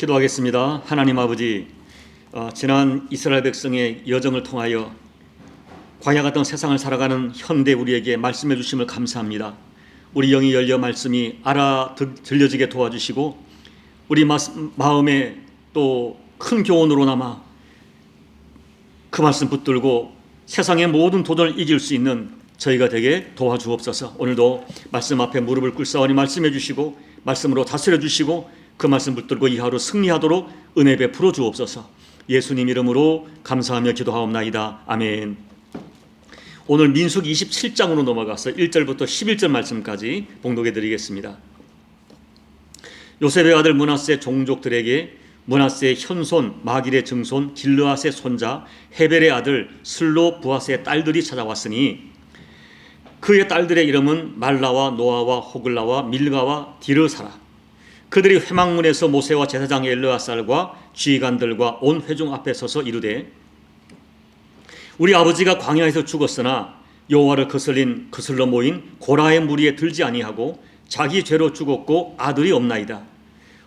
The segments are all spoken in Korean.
기도하겠습니다. 하나님 아버지, 지난 이스라엘 백성의 여정을 통하여 광야 같은 세상을 살아가는 현대 우리에게 말씀해 주심을 감사합니다. 우리 영이 열려 말씀이 들려지게 도와주시고 우리 마음에 또 큰 교훈으로 남아 그 말씀 붙들고 세상의 모든 도전을 이길 수 있는 저희가 되게 도와주옵소서. 오늘도 말씀 앞에 무릎을 꿇사오니 말씀해 주시고 말씀으로 다스려 주시고 그 말씀 붙들고 이 하루 승리하도록 은혜 베풀어 주옵소서. 예수님 이름으로 감사하며 기도하옵나이다. 아멘. 오늘 민수기 27장으로 넘어가서 1절부터 11절 말씀까지 봉독해 드리겠습니다. 요셉의 아들 므낫세 종족들에게 므낫세의 현손 마길의 증손 길르앗의 손자 헤벨의 아들 슬로부앗의 딸들이 찾아왔으니 그의 딸들의 이름은 말라와 노아와 호글라와 밀가와 디르사라. 그들이 회막문에서 모세와 제사장 엘르아살과 지휘관들과 온 회중 앞에 서서 이르되 우리 아버지가 광야에서 죽었으나 여호와를 거슬러 모인 고라의 무리에 들지 아니하고 자기 죄로 죽었고 아들이 없나이다.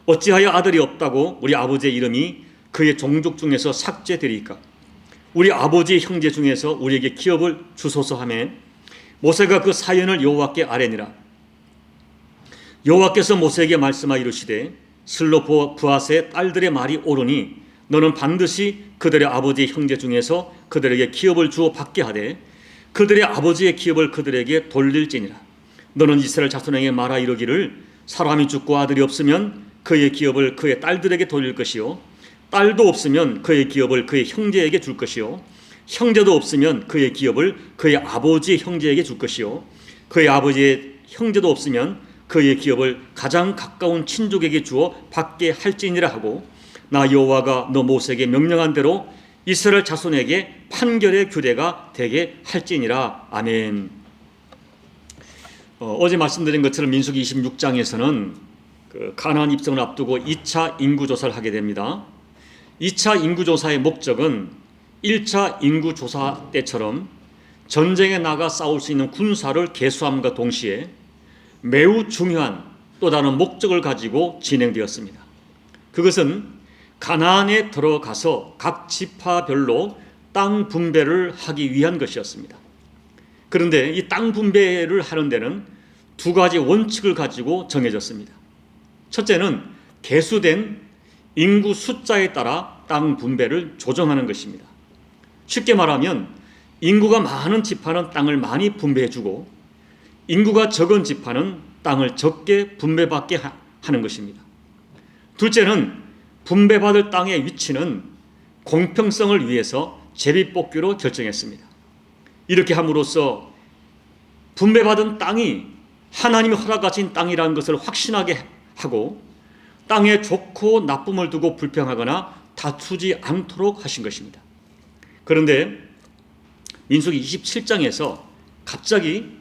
어찌하여 아들이 없다고 우리 아버지의 이름이 그의 종족 중에서 삭제되리까? 우리 아버지의 형제 중에서 우리에게 기업을 주소서 하매 모세가 그 사연을 여호와께 아뢰니라. 여호와께서 모세에게 말씀하여 이르시되 슬로부앗의 딸들의 말이 옳으니 너는 반드시 그들의 아버지의 형제 중에서 그들에게 기업을 주어 받게 하되 그들의 아버지의 기업을 그들에게 돌릴지니라. 너는 이스라엘 자손에게 말하 이르기를 사람이 죽고 아들이 없으면 그의 기업을 그의 딸들에게 돌릴 것이요 딸도 없으면 그의 기업을 그의 형제에게 줄 것이요 형제도 없으면 그의 기업을 그의 아버지의 형제에게 줄 것이요 그의 아버지의 형제도 없으면 그의 기업을 가장 가까운 친족에게 주어 받게 할지니라 하고 나 여호와가 너 모세에게 명령한 대로 이스라엘 자손에게 판결의 규례가 되게 할지니라. 아멘. 어제 말씀드린 것처럼 민수기 26장에서는 가나안 입성을 앞두고 2차 인구조사를 하게 됩니다. 2차 인구조사의 목적은 1차 인구조사 때처럼 전쟁에 나가 싸울 수 있는 군사를 개수함과 동시에 매우 중요한 또 다른 목적을 가지고 진행되었습니다. 그것은 가나안에 들어가서 각 지파별로 땅 분배를 하기 위한 것이었습니다. 그런데 이 땅 분배를 하는 데는 두 가지 원칙을 가지고 정해졌습니다. 첫째는 개수된 인구 숫자에 따라 땅 분배를 조정하는 것입니다. 쉽게 말하면 인구가 많은 지파는 땅을 많이 분배해주고 인구가 적은 지파는 땅을 적게 분배받게 하는 것입니다. 둘째는 분배받을 땅의 위치는 공평성을 위해서 제비뽑기로 결정했습니다. 이렇게 함으로써 분배받은 땅이 하나님이 허락하신 땅이라는 것을 확신하게 하고 땅에 좋고 나쁨을 두고 불평하거나 다투지 않도록 하신 것입니다. 그런데 민수기 27장에서 갑자기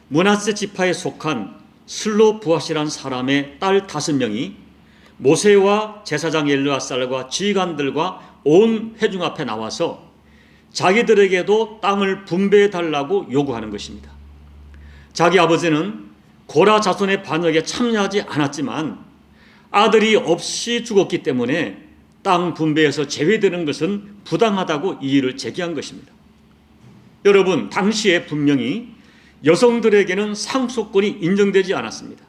므낫세 지파에 속한 슬로부앗이라는 사람의 딸 5명이 모세와 제사장 엘르아살과 지휘관들과 온 회중 앞에 나와서 자기들에게도 땅을 분배해 달라고 요구하는 것입니다. 자기 아버지는 고라 자손의 반역에 참여하지 않았지만 아들이 없이 죽었기 때문에 땅 분배에서 제외되는 것은 부당하다고 이의를 제기한 것입니다. 여러분, 당시에 분명히 여성들에게는 상속권이 인정되지 않았습니다.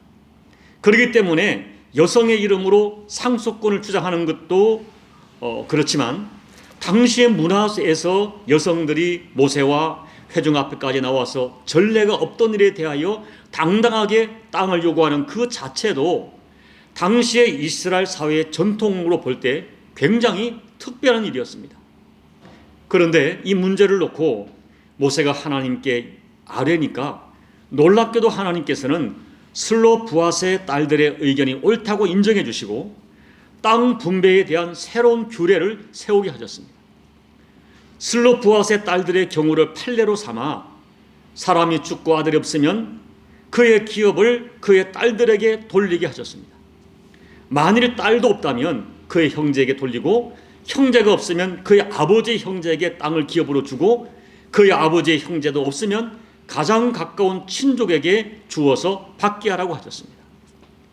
그렇기 때문에 여성의 이름으로 상속권을 주장하는 것도 그렇지만 당시의 문화에서 여성들이 모세와 회중 앞에까지 나와서 전례가 없던 일에 대하여 당당하게 땅을 요구하는 그 자체도 당시의 이스라엘 사회의 전통으로 볼 때 굉장히 특별한 일이었습니다. 그런데 이 문제를 놓고 모세가 하나님께 아뢰니까 놀랍게도 하나님께서는 슬로부앗의 딸들의 의견이 옳다고 인정해 주시고 땅 분배에 대한 새로운 규례를 세우게 하셨습니다. 슬로부앗의 딸들의 경우를 판례로 삼아 사람이 죽고 아들이 없으면 그의 기업을 그의 딸들에게 돌리게 하셨습니다. 만일 딸도 없다면 그의 형제에게 돌리고 형제가 없으면 그의 아버지의 형제에게 땅을 기업으로 주고 그의 아버지의 형제도 없으면 가장 가까운 친족에게 주어서 받게 하라고 하셨습니다.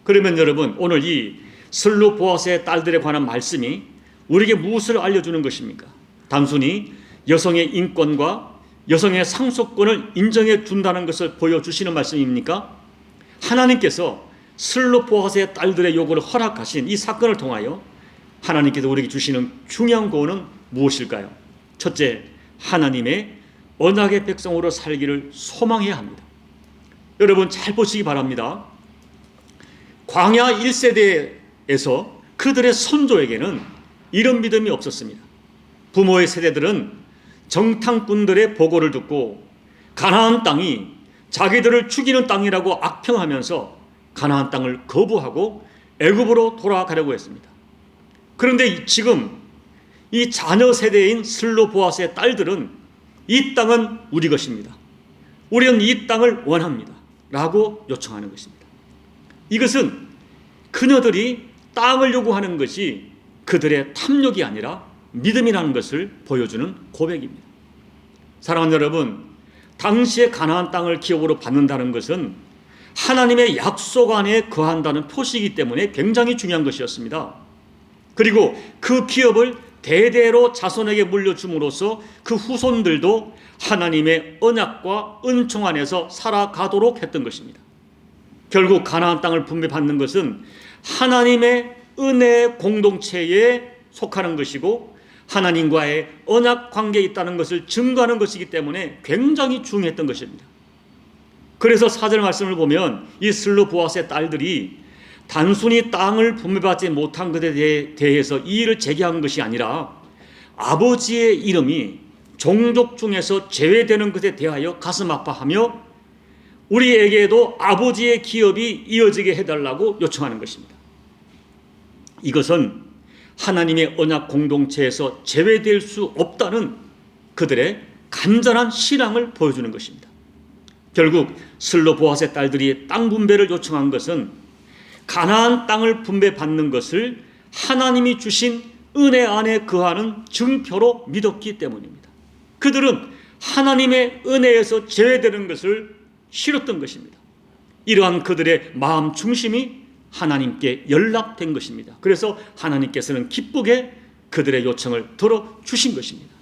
그러면 여러분, 오늘 이 슬로보아스의 딸들에 관한 말씀이 우리에게 무엇을 알려주는 것입니까? 단순히 여성의 인권과 여성의 상속권을 인정해 준다는 것을 보여주시는 말씀입니까? 하나님께서 슬로보아스의 딸들의 요구를 허락하신 이 사건을 통하여 하나님께서 우리에게 주시는 중요한 고언은 무엇일까요? 첫째, 하나님의 언약의 백성으로 살기를 소망해야 합니다. 여러분 잘 보시기 바랍니다. 광야 1세대에서 그들의 선조에게는 이런 믿음이 없었습니다. 부모의 세대들은 정탐꾼들의 보고를 듣고 가나안 땅이 자기들을 죽이는 땅이라고 악평하면서 가나안 땅을 거부하고 애굽으로 돌아가려고 했습니다. 그런데 지금 이 자녀 세대인 슬로보아스의 딸들은 이 땅은 우리 것입니다. 우리는 이 땅을 원합니다. 라고 요청하는 것입니다. 이것은 그녀들이 땅을 요구하는 것이 그들의 탐욕이 아니라 믿음이라는 것을 보여주는 고백입니다. 사랑하는 여러분, 당시의 가나안 땅을 기업으로 받는다는 것은 하나님의 약속 안에 거한다는 표시이기 때문에 굉장히 중요한 것이었습니다. 그리고 그 기업을 대대로 자손에게 물려줌으로써 그 후손들도 하나님의 언약과 은총 안에서 살아가도록 했던 것입니다. 결국 가나안 땅을 분배받는 것은 하나님의 은혜의 공동체에 속하는 것이고 하나님과의 언약 관계에 있다는 것을 증거하는 것이기 때문에 굉장히 중요했던 것입니다. 그래서 4절 말씀을 보면 이 슬로보아스의 딸들이 단순히 땅을 분배받지 못한 것에 대해서 이의를 제기한 것이 아니라 아버지의 이름이 종족 중에서 제외되는 것에 대하여 가슴 아파하며 우리에게도 아버지의 기업이 이어지게 해달라고 요청하는 것입니다. 이것은 하나님의 언약 공동체에서 제외될 수 없다는 그들의 간절한 신앙을 보여주는 것입니다. 결국 슬로보아스의 딸들이 땅 분배를 요청한 것은 가나안 땅을 분배받는 것을 하나님이 주신 은혜 안에 거하는 증표로 믿었기 때문입니다. 그들은 하나님의 은혜에서 제외되는 것을 싫었던 것입니다. 이러한 그들의 마음 중심이 하나님께 연락된 것입니다. 그래서 하나님께서는 기쁘게 그들의 요청을 들어주신 것입니다.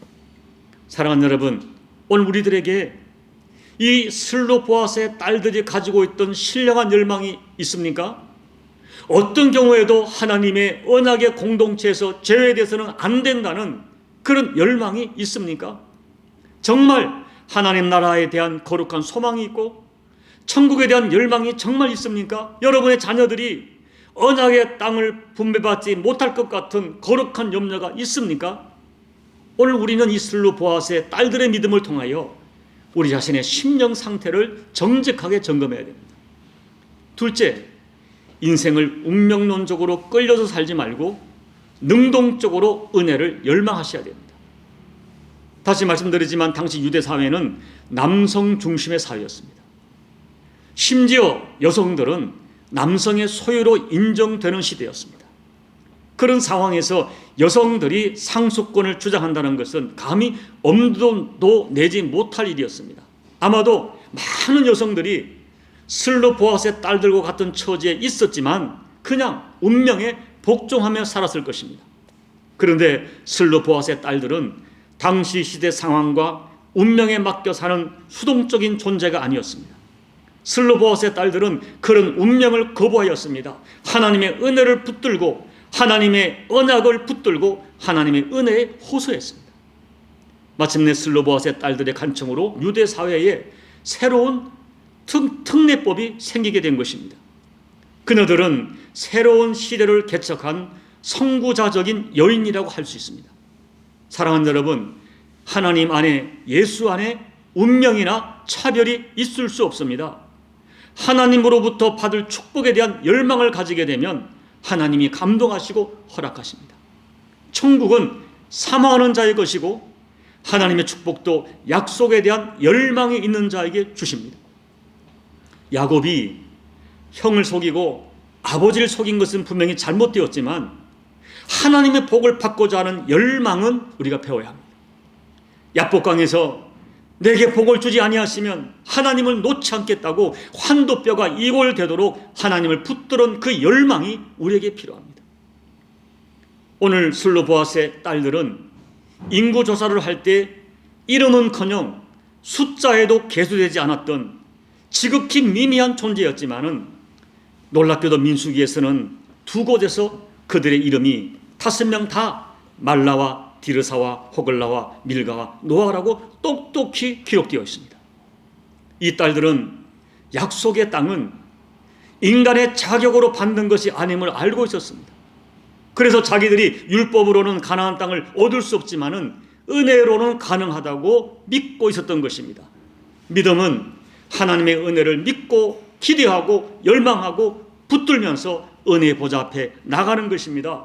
사랑하는 여러분, 오늘 우리들에게 이 슬로보아스의 딸들이 가지고 있던 신령한 열망이 있습니까? 어떤 경우에도 하나님의 언약의 공동체에서 제외돼서는 안 된다는 그런 열망이 있습니까? 정말 하나님 나라에 대한 거룩한 소망이 있고 천국에 대한 열망이 정말 있습니까? 여러분의 자녀들이 언약의 땅을 분배받지 못할 것 같은 거룩한 염려가 있습니까? 오늘 우리는 이 슬로보아스의 딸들의 믿음을 통하여 우리 자신의 심령 상태를 정직하게 점검해야 됩니다. 둘째, 인생을 운명론적으로 끌려서 살지 말고 능동적으로 은혜를 열망하셔야 됩니다. 다시 말씀드리지만 당시 유대 사회는 남성 중심의 사회였습니다. 심지어 여성들은 남성의 소유로 인정되는 시대였습니다. 그런 상황에서 여성들이 상속권을 주장한다는 것은 감히 엄두도 내지 못할 일이었습니다. 아마도 많은 여성들이 슬로보아스의 딸들과 같은 처지에 있었지만 그냥 운명에 복종하며 살았을 것입니다. 그런데 슬로보아스의 딸들은 당시 시대 상황과 운명에 맡겨 사는 수동적인 존재가 아니었습니다. 슬로보아스의 딸들은 그런 운명을 거부하였습니다. 하나님의 은혜를 붙들고 하나님의 언약을 붙들고 하나님의 은혜에 호소했습니다. 마침내 슬로보아스의 딸들의 간청으로 유대 사회에 새로운 특례법이 생기게 된 것입니다. 그녀들은 새로운 시대를 개척한 선구자적인 여인이라고 할 수 있습니다. 사랑하는 여러분, 하나님 안에, 예수 안에 운명이나 차별이 있을 수 없습니다. 하나님으로부터 받을 축복에 대한 열망을 가지게 되면 하나님이 감동하시고 허락하십니다. 천국은 사모하는 자의 것이고 하나님의 축복도 약속에 대한 열망이 있는 자에게 주십니다. 야곱이 형을 속이고 아버지를 속인 것은 분명히 잘못되었지만 하나님의 복을 받고자 하는 열망은 우리가 배워야 합니다. 야복강에서 내게 복을 주지 아니하시면 하나님을 놓지 않겠다고 환도뼈가 이골되도록 하나님을 붙들은 그 열망이 우리에게 필요합니다. 오늘 슬로보아스의 딸들은 인구조사를 할 때 이름은커녕 숫자에도 계수되지 않았던 지극히 미미한 존재였지만은 놀랍게도 민수기에서는 두 곳에서 그들의 이름이 5명 다 말라와 디르사와 호글라와 밀가와 노아라고 똑똑히 기록되어 있습니다. 이 딸들은 약속의 땅은 인간의 자격으로 받는 것이 아님을 알고 있었습니다. 그래서 자기들이 율법으로는 가나안 땅을 얻을 수 없지만은 은혜로는 가능하다고 믿고 있었던 것입니다. 믿음은 하나님의 은혜를 믿고 기대하고 열망하고 붙들면서 은혜의 보좌 앞에 나가는 것입니다.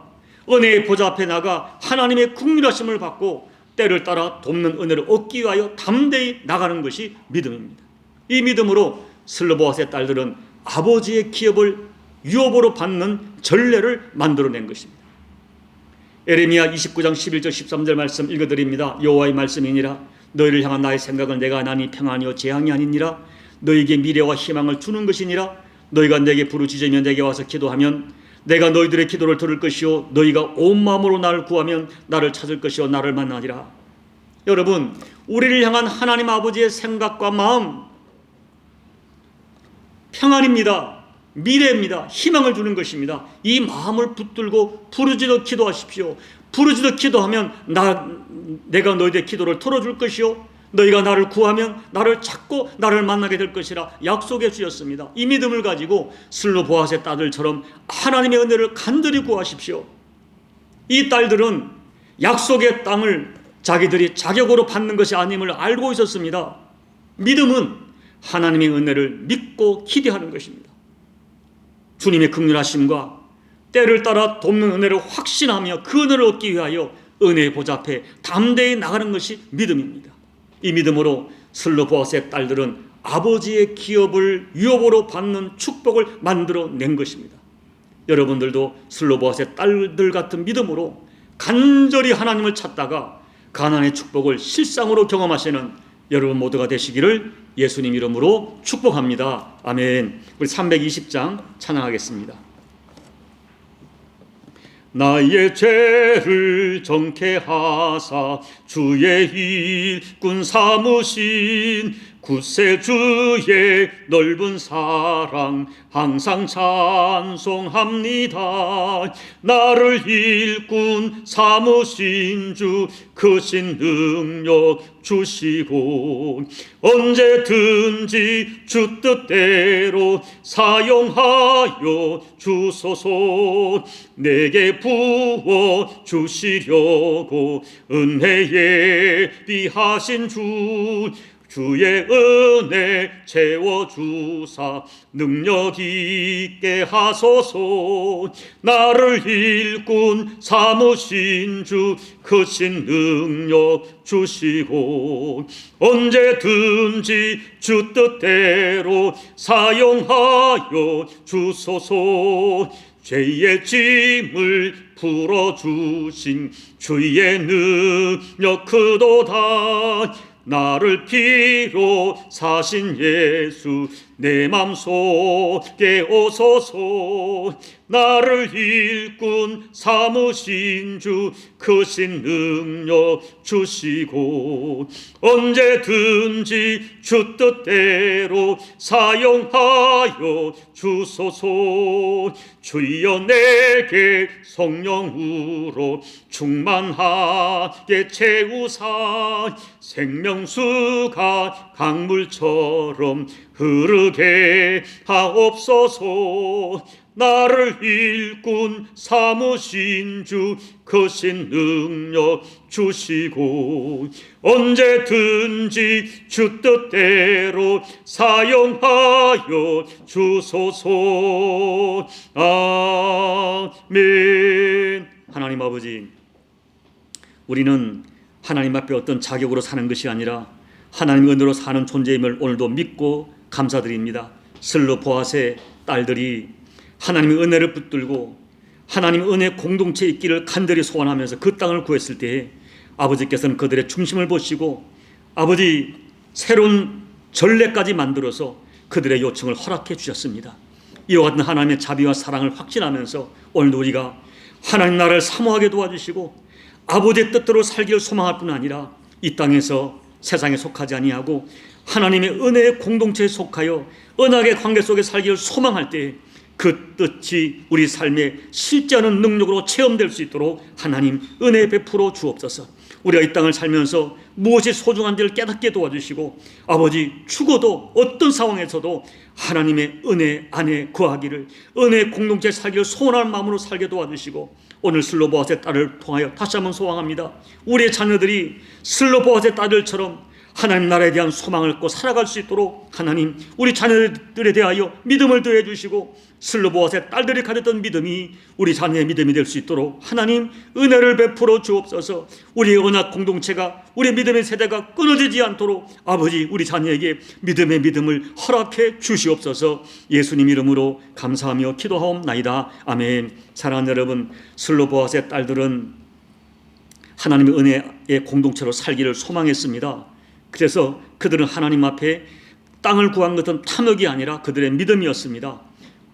은혜의 보좌 앞에 나가 하나님의 긍휼하심을 받고 때를 따라 돕는 은혜를 얻기 위하여 담대히 나가는 것이 믿음입니다. 이 믿음으로 슬로보아스의 딸들은 아버지의 기업을 유업으로 받는 전례를 만들어낸 것입니다. 에레미야 29장 11절 13절 말씀 읽어드립니다. 여호와의 말씀이니라. 너희를 향한 나의 생각은 내가 하나니 평안이요 재앙이 아니니라. 너희에게 미래와 희망을 주는 것이니라. 너희가 내게 부르짖으며 내게 와서 기도하면 내가 너희들의 기도를 들을 것이요 너희가 온 마음으로 나를 구하면 나를 찾을 것이요 나를 만나리라. 여러분, 우리를 향한 하나님 아버지의 생각과 마음, 평안입니다. 미래입니다. 희망을 주는 것입니다. 이 마음을 붙들고 부르짖어 기도하십시오. 부르짖어 기도하면 내가 너희들의 기도를 들어줄 것이요 너희가 나를 구하면 나를 찾고 나를 만나게 될 것이라 약속해 주셨습니다. 이 믿음을 가지고 슬로보아스의 딸들처럼 하나님의 은혜를 간절히 구하십시오. 이 딸들은 약속의 땅을 자기들이 자격으로 받는 것이 아님을 알고 있었습니다. 믿음은 하나님의 은혜를 믿고 기대하는 것입니다. 주님의 긍휼하심과 때를 따라 돕는 은혜를 확신하며 그 은혜를 얻기 위하여 은혜의 보좌 앞에 담대히 나가는 것이 믿음입니다. 이 믿음으로 슬로보아스의 딸들은 아버지의 기업을 유업으로 받는 축복을 만들어낸 것입니다. 여러분들도 슬로보아스의 딸들 같은 믿음으로 간절히 하나님을 찾다가 가나안의 축복을 실상으로 경험하시는 여러분 모두가 되시기를 예수님 이름으로 축복합니다. 아멘. 우리 320장 찬양하겠습니다. 나의 죄를 정케 하사 주의 일꾼 삼으신 구세주의 넓은 사랑 항상 찬송합니다. 나를 일꾼 삼으신 주 크신 능력 주시고 언제든지 주 뜻대로 사용하여 주소서. 내게 부어 주시려고 은혜에 비하신 주의 은혜 채워주사 능력 있게 하소서. 나를 일꾼 삼으신 주 크신 능력 주시고 언제든지 주 뜻대로 사용하여 주소서. 죄의 짐을 풀어주신 주의 능력 크도다. 나를 피로 사신 예수 내 맘속에 오소서. 나를 일꾼 삼으신 주 크신 능력 주시고 언제든지 주 뜻대로 사용하여 주소서. 주여 내게 성령으로 충만하게 채우사 생명수가 강물처럼 흐르게 하옵소서. 나를 일꾼 삼으신 주 크신 능력 주시고 언제든지 주 뜻대로 사용하여 주소서. 아멘. 하나님 아버지, 우리는 하나님 앞에 어떤 자격으로 사는 것이 아니라 하나님의 은혜로 사는 존재임을 오늘도 믿고 감사드립니다. 슬로보아스의 딸들이 하나님의 은혜를 붙들고 하나님의 은혜 공동체에 있기를 간절히 소원하면서 그 땅을 구했을 때에 아버지께서는 그들의 중심을 보시고 아버지 새로운 전례까지 만들어서 그들의 요청을 허락해 주셨습니다. 이와 같은 하나님의 자비와 사랑을 확신하면서 오늘도 우리가 하나님 나라를 사모하게 도와주시고 아버지의 뜻대로 살기를 소망할 뿐 아니라 이 땅에서 세상에 속하지 아니하고 하나님의 은혜의 공동체에 속하여 언약의 관계 속에 살기를 소망할 때 그 뜻이 우리 삶에 실제하는 능력으로 체험될 수 있도록 하나님 은혜 베풀어 주옵소서. 우리가 이 땅을 살면서 무엇이 소중한지를 깨닫게 도와주시고 아버지 죽어도 어떤 상황에서도 하나님의 은혜 안에 거하기를, 은혜의 공동체에 살기를 소원하는 마음으로 살게 도와주시고 오늘 슬로보아스의 딸을 통하여 다시 한번 소망합니다. 우리의 자녀들이 슬로보아스의 딸들처럼 하나님 나라에 대한 소망을 갖고 살아갈 수 있도록 하나님 우리 자녀들에 대하여 믿음을 더해 주시고 슬로보아스의 딸들이 가졌던 믿음이 우리 자녀의 믿음이 될 수 있도록 하나님 은혜를 베풀어 주옵소서. 우리의 언약 공동체가, 우리 믿음의 세대가 끊어지지 않도록 아버지 우리 자녀에게 믿음의 믿음을 허락해 주시옵소서. 예수님 이름으로 감사하며 기도하옵나이다. 아멘. 사랑하는 여러분, 슬로보아스의 딸들은 하나님의 은혜의 공동체로 살기를 소망했습니다. 그래서 그들은 하나님 앞에 땅을 구한 것은 탐욕이 아니라 그들의 믿음이었습니다.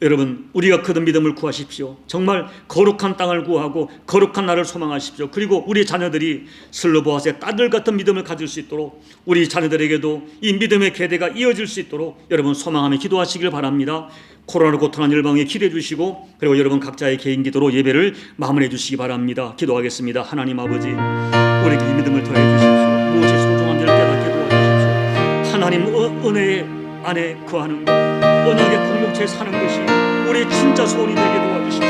여러분, 우리가 그들 믿음을 구하십시오. 정말 거룩한 땅을 구하고 거룩한 나를 소망하십시오. 그리고 우리 자녀들이 슬로보아스의 딸들 같은 믿음을 가질 수 있도록 우리 자녀들에게도 이 믿음의 계대가 이어질 수 있도록 여러분 소망하며 기도하시길 바랍니다. 코로나로 고통한 열방에 기대해 주시고 그리고 여러분 각자의 개인 기도로 예배를 마무리해 주시기 바랍니다. 기도하겠습니다. 하나님 아버지, 우리에게 이 믿음을 더해 주십시오. 무엇이 소중한지를 깨닫게 도와주십시오. 하나님 은혜의 안에 거하는 것, 언약의 공동체에 사는 것이 우리의 진짜 소원이 되게 도와주십시오.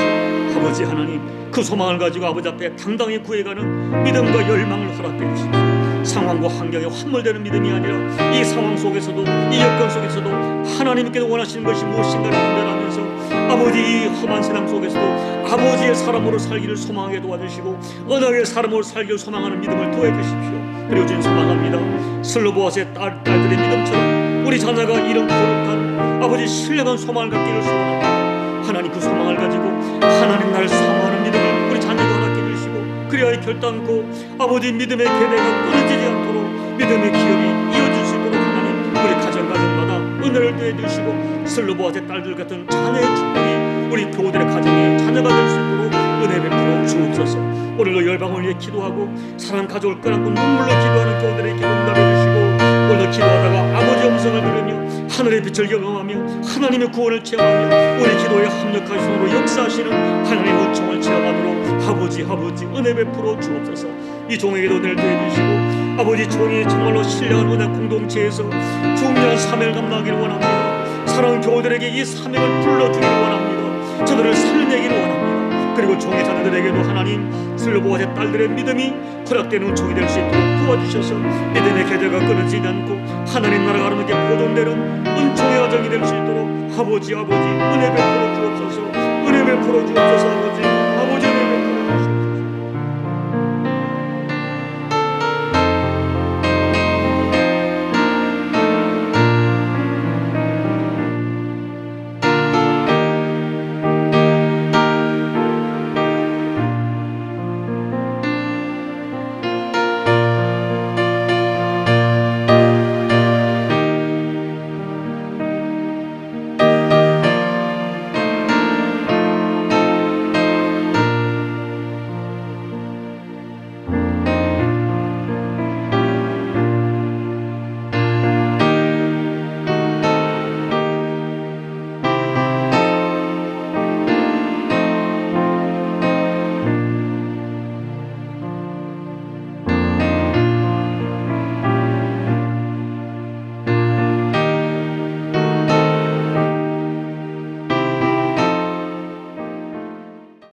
아버지 하나님, 그 소망을 가지고 아버지 앞에 당당히 구해가는 믿음과 열망을 허락해 주십시오. 상황과 환경에 환몰되는 믿음이 아니라 이 상황 속에서도, 이 여건 속에서도 하나님께서 원하시는 것이 무엇인가를 분별하면서 아버지 이 험한 세상 속에서도 아버지의 사람으로 살기를 소망하게 도와주시고 언약의 사람으로 살기를 소망하는 믿음을 더해 주십시오. 그리고 주님 소망합니다. 슬로보아스의 딸들의 믿음처럼 우리 자녀가 이런 거룩한 아버지 신령한 소망을 갖기를 소망합니다. 하나님 그 소망을 가지고 하나님 나를 사모하는 믿음을 우리 자녀가 허락해 주시고 그리하여 결단코 아버지 믿음의 계대가 끊어지지 않도록 믿음의 기업이 이어질 수 있도록 하나님 우리 가정마다 은혜를 더해 주시고 슬로보아스의 딸들 같은 자녀의 축복이 우리 교우들의 가정에 자녀가 될 수 있도록 은혜 베풀어 주옵소서. 오늘도 열방을 위해 기도하고 사랑 가족을 끌어안고 눈물로 기도하는 교우들의 기도 응답해 주시고 오늘도 기도하다가 아버지의 음성을 들으며 하늘의 빛을 경험하며 하나님의 구원을 체험하며 우리 기도에 합력하시므로 역사하시는 하나님의 은총을 체험하도록 아버지 은혜 베풀어 주옵소서. 이 종에게도 은혜를 더해 주시고 아버지 종이 정말로 신령한 은혜 공동체에서 중요한 사명을 감당하기를 원합니다. 사랑하는 교우들에게 이 사명을 불러주기를 원합니다. 저들을 살려내기를 원합니다. 그리고 종의 자녀들에게도 하나님 슬로보아스의 딸들의 믿음이 허락되는 은총이 될 수 있도록 도와주셔서 믿음의 계대가 끊어지지 않고 하나님 나라가 하나님께 보존되는 은총의 과정이 될 수 있도록 아버지 은혜 베풀어 주옵소서. 은혜 베풀어 주옵소서. 아버지